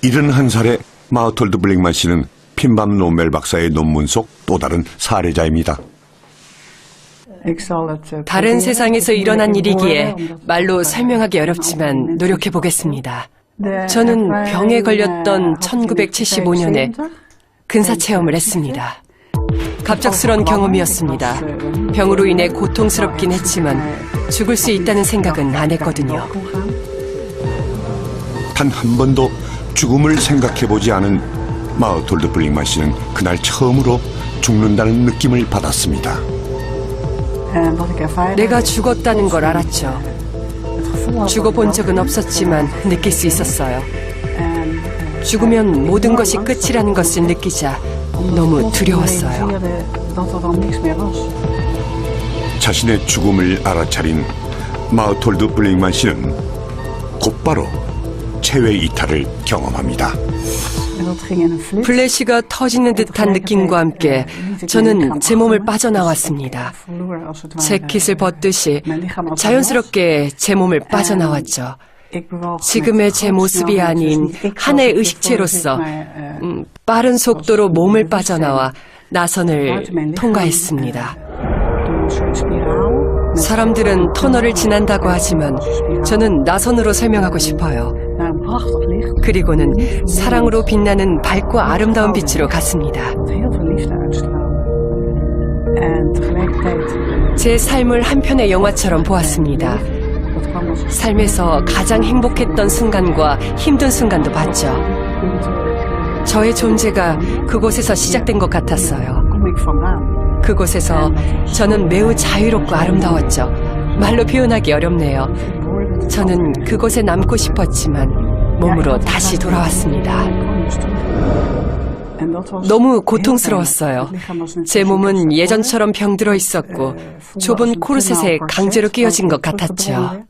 71살의 마우톨드 블링만 씨는 핀밤 노멜 박사의 논문 속 또 다른 사례자입니다. 다른 세상에서 일어난 일이기에 말로 설명하기 어렵지만 노력해 보겠습니다. 저는 병에 걸렸던 1975년에 근사 체험을 했습니다. 갑작스런 경험이었습니다. 병으로 인해 고통스럽긴 했지만 죽을 수 있다는 생각은 안 했거든요. 단 한 번도 죽음을 생각해보지 않은 마우톨드 블링만 씨는 그날 처음으로 죽는다는 느낌을 받았습니다. 내가 죽었다는 걸 알았죠. 죽어본 적은 없었지만 느낄 수 있었어요. 죽으면 모든 것이 끝이라는 것을 느끼자 너무 두려웠어요. 자신의 죽음을 알아차린 마우톨드 블링만 씨는 곧바로 체외 이탈을 경험합니다. 플래시가 터지는 듯한 느낌과 함께 저는 제 몸을 빠져나왔습니다. 재킷을 벗듯이 자연스럽게 제 몸을 빠져나왔죠. 지금의 제 모습이 아닌 하나의 의식체로서 빠른 속도로 몸을 빠져나와 나선을 통과했습니다. 사람들은 터널을 지난다고 하지만 저는 나선으로 설명하고 싶어요. 그리고는 사랑으로 빛나는 밝고 아름다운 빛으로 갔습니다. 제 삶을 한 편의 영화처럼 보았습니다. 삶에서 가장 행복했던 순간과 힘든 순간도 봤죠. 저의 존재가 그곳에서 시작된 것 같았어요. 그곳에서 저는 매우 자유롭고 아름다웠죠. 말로 표현하기 어렵네요. 저는 그곳에 남고 싶었지만 몸으로 다시 돌아왔습니다. 너무 고통스러웠어요. 제 몸은 예전처럼 병들어 있었고 좁은 코르셋에 강제로 끼워진 것 같았죠.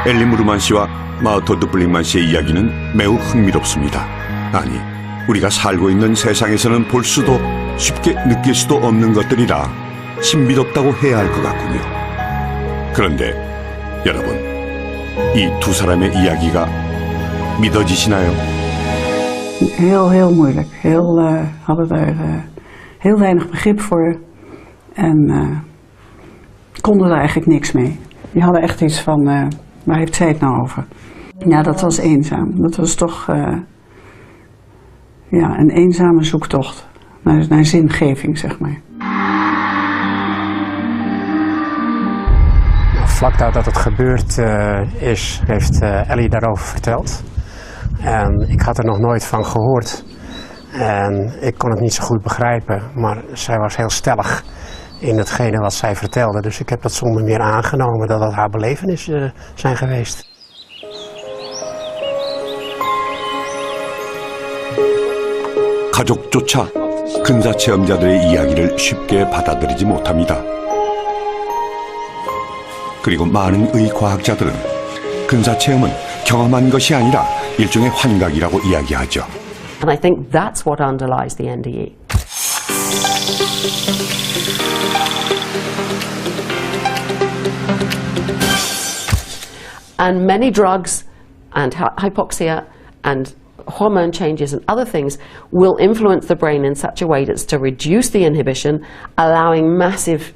엘리 무르만 씨와 마우톨드 블링만 씨의 이야기는 매우 흥미롭습니다. 아니, 우리가 살고 있는 세상에서는 볼 수도 쉽게 느낄 수도 없는 것들이라 신비롭다고 해야 할 것 같군요. 그런데 여러분, 이 두 사람의 이야기가 믿어지시나요? Heel moeilijk. Hadden er heel weinig begrip voor en konden er eigenlijk niks mee. Die hadden echt iets van, waar heeft zij het nou over? Ja, dat was eenzaam. Dat was toch een eenzame zoektocht naar zingeving, zeg maar. Vlak nadat het gebeurd is, heeft Ellie daarover verteld. En ik had er nog nooit van gehoord. En ik kon het niet zo goed begrijpen, maar zij was heel stellig in hetgene wat zij vertelde. Dus ik heb dat zonder meer aangenomen dat dat haar belevenissen zijn geweest. 가족조차 근사 체험자들의 이야기를 쉽게 받아들이지 못합니다. 그리고 많은 의과학자들은 근사 체험은 경험한 것이 아니라 일종의 환각이라고 이야기하죠. And I think that's what underlies the NDE. And many drugs and hypoxia and hormone changes and other things will influence the brain in such a way that's to reduce the inhibition, allowing massive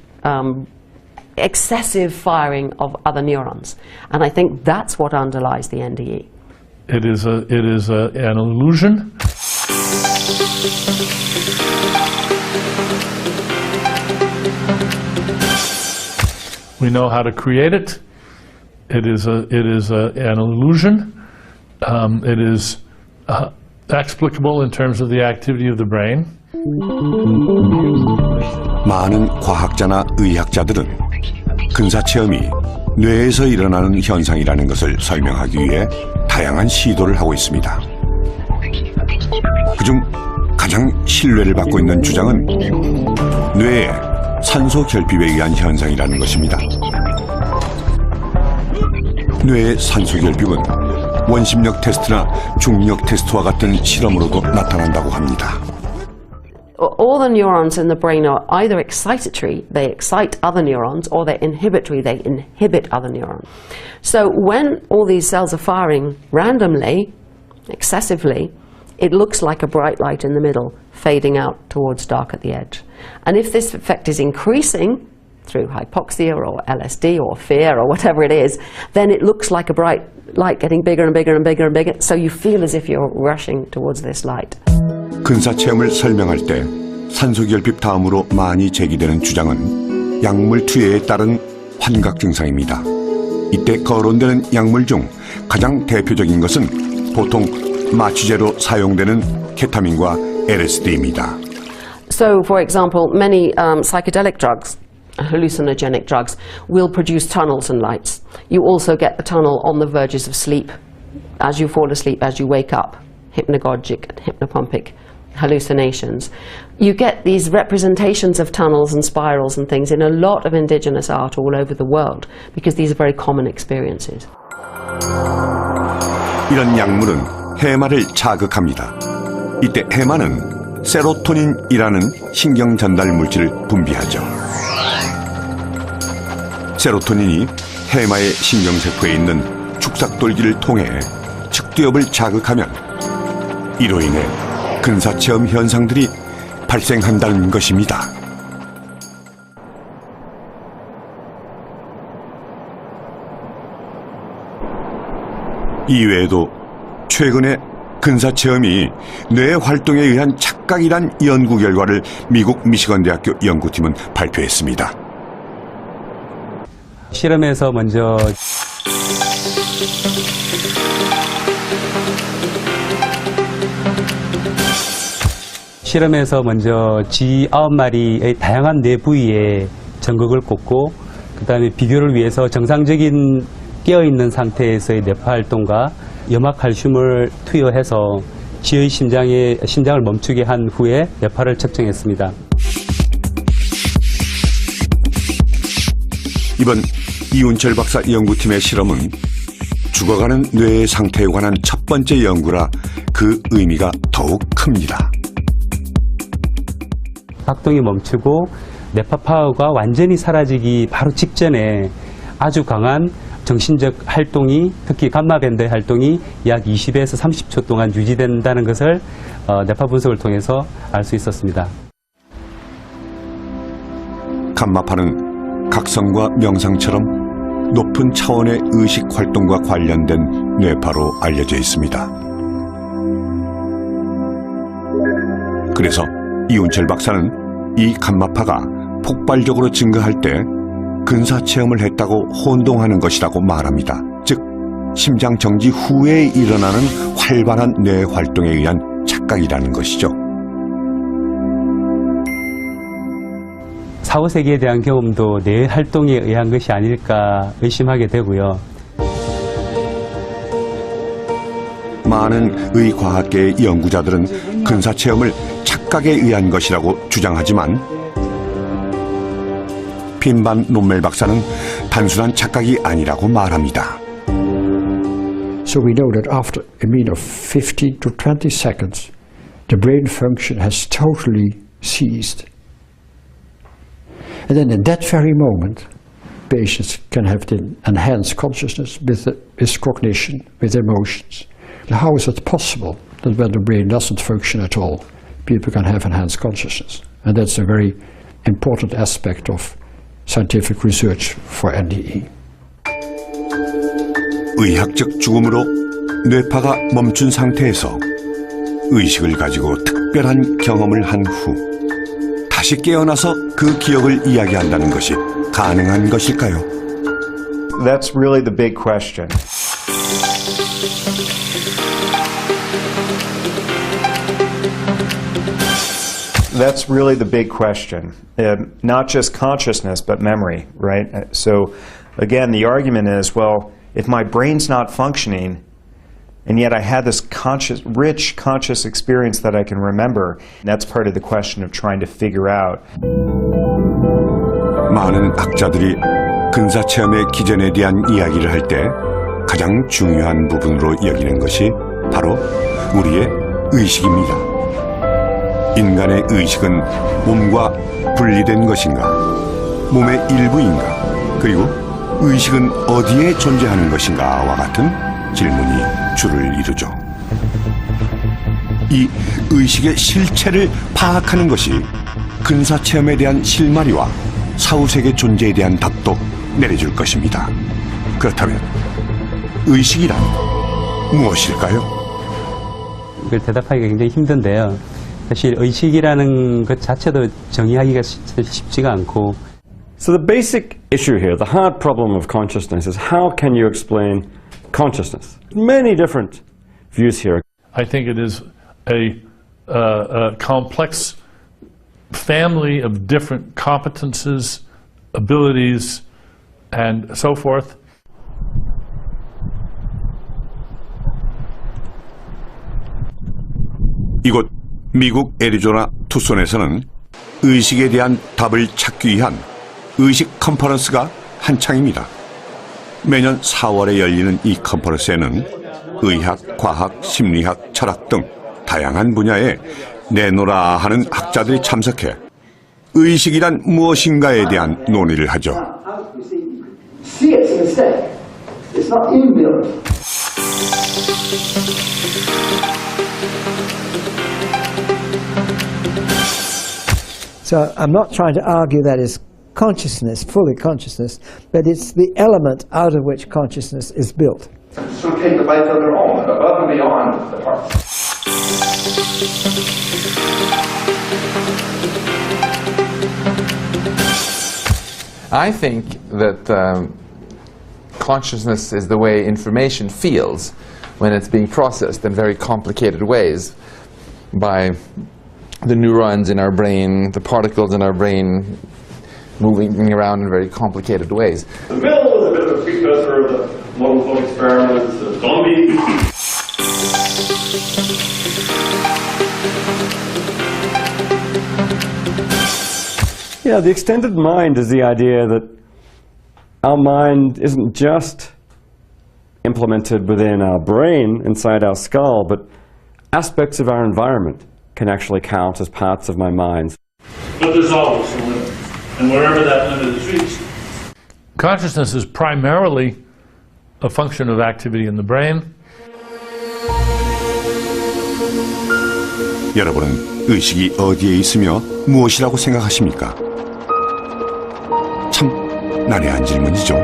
excessive firing of other neurons. And I think that's what underlies the NDE. It is an illusion. We know how to create it. It is an illusion. It is explicable in terms of the activity of the brain. 많은 과학자나 의학자들은 근사 체험이 뇌에서 일어나는 현상이라는 것을 설명하기 위해 다양한 시도를 하고 있습니다. 그중 가장 신뢰를 받고 있는 주장은 뇌의 산소 결핍에 의한 현상이라는 것입니다. 뇌의 산소 결핍은 원심력 테스트나 중력 테스트와 같은 실험으로도 나타난다고 합니다. All the neurons in the brain are either excitatory, they excite other neurons, or they're inhibitory, they inhibit other neurons. So when all these cells are firing randomly, excessively, it looks like a bright light in the middle, fading out towards dark at the edge. And if this effect is increasing through hypoxia or LSD or fear or whatever it is, then it looks like a bright light getting bigger and bigger and bigger and bigger, so you feel as if you're rushing towards this light. 근사 체험을 설명할 때 산소결핍 다음으로 많이 제기되는 주장은 약물 투여에 따른 환각 증상입니다. 이때 거론되는 약물 중 가장 대표적인 것은 보통 마취제로 사용되는 케타민과 LSD입니다. So, for example, many psychedelic drugs, hallucinogenic drugs, will produce tunnels and lights. You also get the tunnel on the verges of sleep, as you fall asleep, as you wake up, hypnagogic and hypnopompic hallucinations. You get these representations of tunnels and spirals and things in a lot of indigenous art all over the world, because these are very common experiences. 이런 약물은 해마를 자극합니다. 이때 해마는 세로토닌이라는 신경 전달 물질을 분비하죠. 세로토닌이 해마의 신경세포에 있는 축삭돌기를 통해 측두엽을 자극하면 이로 인해 근사체험 현상들이 발생한다는 것입니다. 이외에도 최근에 근사체험이 뇌 활동에 의한 착각이란 연구 결과를 미국 미시건 대학교 연구팀은 발표했습니다. 실험에서 먼저 쥐 9마리의 다양한 뇌 부위에 전극을 꽂고 그 다음에 비교를 위해서 정상적인 깨어있는 상태에서의 뇌파 활동과 염화칼슘을 투여해서 쥐의 심장을 멈추게 한 후에 뇌파를 측정했습니다. 이번 이운철 박사 연구팀의 실험은 죽어가는 뇌의 상태에 관한 첫 번째 연구라 그 의미가 더욱 큽니다. 박동이 멈추고 뇌파 파워가 완전히 사라지기 바로 직전에 아주 강한 정신적 활동이, 특히 감마밴드의 활동이 약 20에서 30초 동안 유지된다는 것을 뇌파 분석을 통해서 알 수 있었습니다. 감마파는 각성과 명상처럼 높은 차원의 의식 활동과 관련된 뇌파로 알려져 있습니다. 그래서 이운철 박사는 이 감마파가 폭발적으로 증가할 때 근사체험을 했다고 혼동하는 것이라고 말합니다. 즉, 심장 정지 후에 일어나는 활발한 뇌 활동에 의한 착각이라는 것이죠. 사후세계에 대한 경험도 뇌 활동에 의한 것이 아닐까 의심하게 되고요. 많은 의과학계의 연구자들은 근사체험을 착각에 의한 것이라고 주장하지만 핀반 롬멜 박사는 단순한 착각이 아니라고 말합니다. So we know that after a mean of 15 to 20 seconds, the brain function has totally ceased. And then in that very moment, patients can have the enhanced consciousness with cognition, with emotions. How is it possible that when the brain doesn't function at all, people can have enhanced consciousness? And that's a very important aspect of scientific research for NDE. 의학적 죽음으로 뇌파가 멈춘 상태에서 의식을 가지고 특별한 경험을 한 후 다시 깨어나서 그 기억을 이야기한다는 것이 가능한 것일까요? That's really the big question. That's really the big question. Not just consciousness, but memory, right? So, again, the argument is, well, if my brain's not functioning, and yet I had this rich conscious experience that I can remember, that's part of the question of trying to figure out. 많은 학자들이 근사체험의 기전에 대한 이야기를 할 때 가장 중요한 부분으로 여기는 것이 바로 우리의 의식입니다. 인간의 의식은 몸과 분리된 것인가? 몸의 일부인가? 그리고 의식은 어디에 존재하는 것인가와 같은 질문이 주를 이루죠. 이 의식의 실체를 파악하는 것이 근사체험에 대한 실마리와 사후세계 존재에 대한 답도 내려줄 것입니다. 그렇다면 의식이란 무엇일까요? 그걸 대답하기가 굉장히 힘든데요. 사실 의식이라는 것 자체도 정의하기가 쉽지가 않고. So the basic issue here, the hard problem of consciousness, is how can you explain consciousness? Many different views here. I think it is a complex family of different competences, abilities, and so forth. 이곳 미국 애리조나 투손에서는 의식에 대한 답을 찾기 위한 의식 컨퍼런스가 한창입니다. 매년 4월에 열리는 이 컨퍼런스에는 의학, 과학, 심리학, 철학 등 다양한 분야에 내노라 하는 학자들이 참석해 의식이란 무엇인가에 대한 논의를 하죠. So I'm not trying to argue that is consciousness, fully consciousness, but it's the element out of which consciousness is built. So take the life of their own, above and beyond the heart. I think that consciousness is the way information feels when it's being processed in very complicated ways by the neurons in our brain, the particles in our brain moving around in very complicated ways. The middle is a bit of a precursor of the model thought experiments, the zombie. Yeah, the extended mind is the idea that our mind isn't just implemented within our brain, inside our skull, but aspects of our environment can actually count as parts of my mind. But there's always a limit, and wherever that limit is reached. Consciousness is primarily a function of activity in the brain. 여러분은 의식이 어디에 있으며 무엇이라고 생각하십니까? 참 난해한 질문이죠.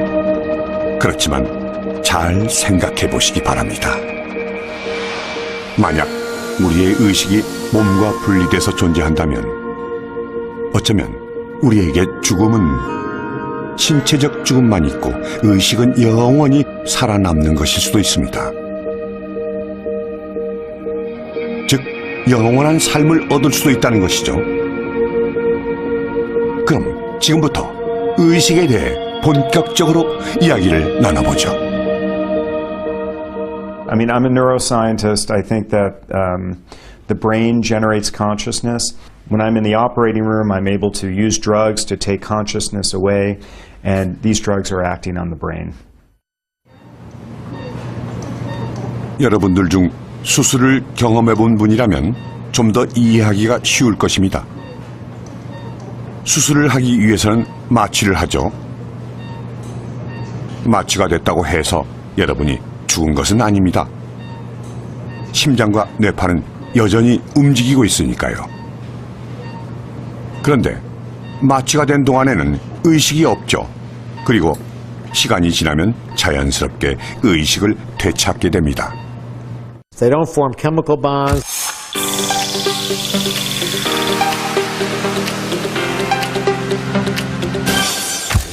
그렇지만 잘 생각해 보시기 바랍니다. 만약 우리의 의식이 몸과 분리돼서 존재한다면 어쩌면 우리에게 죽음은 신체적 죽음만 있고 의식은 영원히 살아남는 것일 수도 있습니다. 즉 영원한 삶을 얻을 수도 있다는 것이죠. 그럼 지금부터 의식에 대해 본격적으로 이야기를 나눠보죠. I mean, I'm a neuroscientist. I think that the brain generates consciousness. When I'm in the operating room, I'm able to use drugs to take consciousness away, and these drugs are acting on the brain. 여러분들 중 수술을 경험해 본 분이라면 좀 더 이해하기가 쉬울 것입니다. 수술을 하기 위해서는 마취를 하죠. 마취가 됐다고 해서 여러분이 죽은 것은 아닙니다. 심장과 뇌파는 여전히 움직이고 있으니까요. 그런데 마취가 된 동안에는 의식이 없죠. 그리고 시간이 지나면 자연스럽게 의식을 되찾게 됩니다. They don't form chemical bonds.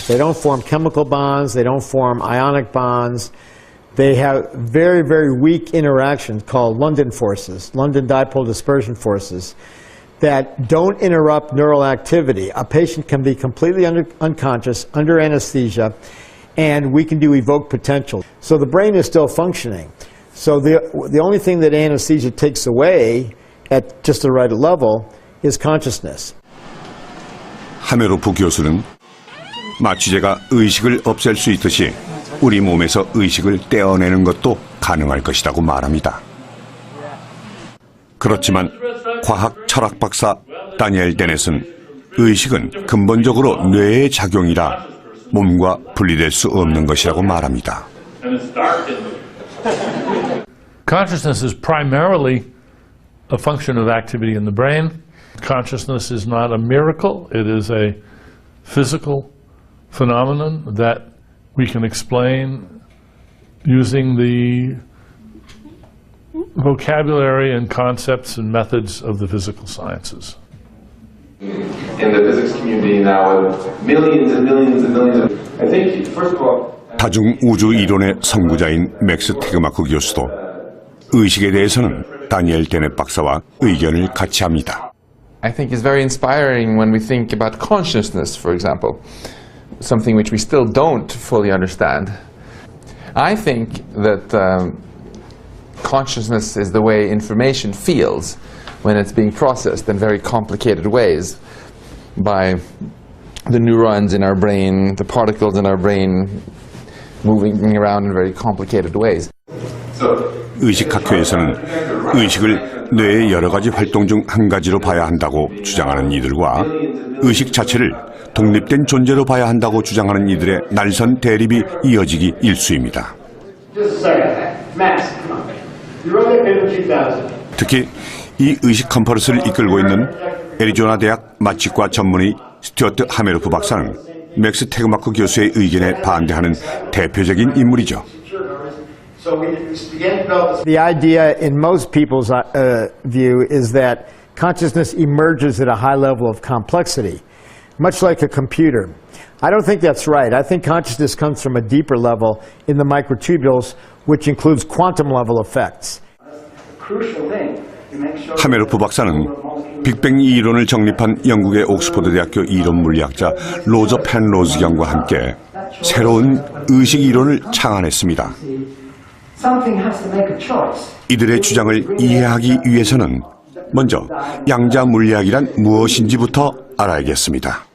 They don't form chemical bonds. They don't form ionic bonds. They have very, very weak interactions called London forces, London dipole dispersion forces, that don't interrupt neural activity. A patient can be completely unconscious, under anesthesia, and we can do evoked potential. So the brain is still functioning. So the only thing that anesthesia takes away at just the right level is consciousness. 하메로프 교수는 마취제가 의식을 없앨 수 있듯이 우리 몸에서 의식을 떼어내는 것도 가능할 것이라고 말합니다. 그렇지만 과학 철학 박사 다니엘 데넷은 의식은 근본적으로 뇌의 작용이라 몸과 분리될 수 없는 것이라고 말합니다. Consciousness is primarily a function of activity in the brain. Consciousness is not a miracle. It is a physical phenomenon that we can explain using the vocabulary and concepts and methods of the physical sciences. In the physics community now, with millions and millions and millions of, I think, first of all, 다중 우주 이론의 선구자인 맥스 테그마크 교수도 의식에 대해서는 다니엘 데넷 박사와 의견을 같이 합니다. I think is very inspiring when we think about consciousness, for example, something which we still don't fully understand. I think that consciousness is the way information feels when it's being processed in very complicated ways by the neurons in our brain, the particles in our brain moving around in very complicated ways. 의식학회에서는 의식을 뇌의 여러 가지 활동 중 한 가지로 봐야 한다고 주장하는 이들과 의식 자체를 독립된 존재로 봐야 한다고 주장하는 이들의 날선 대립이 이어지기 일쑤입니다. 특히 이 의식 컨퍼런스를 이끌고 있는 애리조나 대학 마취과 전문의 스튜어트 하메로프 박사는 맥스 테그마크 교수의 의견에 반대하는 대표적인 인물이죠. The idea in most people's view is that consciousness emerges at a high level of complexity, much like a computer. I don't think that's right. I think consciousness comes from a deeper level in the microtubules, which includes quantum level effects. 하메로프 박사는 빅뱅 이론을 정립한 영국의 옥스퍼드 대학교 이론 물리학자 로저 펜로즈경과 함께 새로운 의식 이론을 창안했습니다. 이들의 주장을 이해하기 위해서는 먼저 양자 물리학이란 무엇인지부터 알아야겠습니다.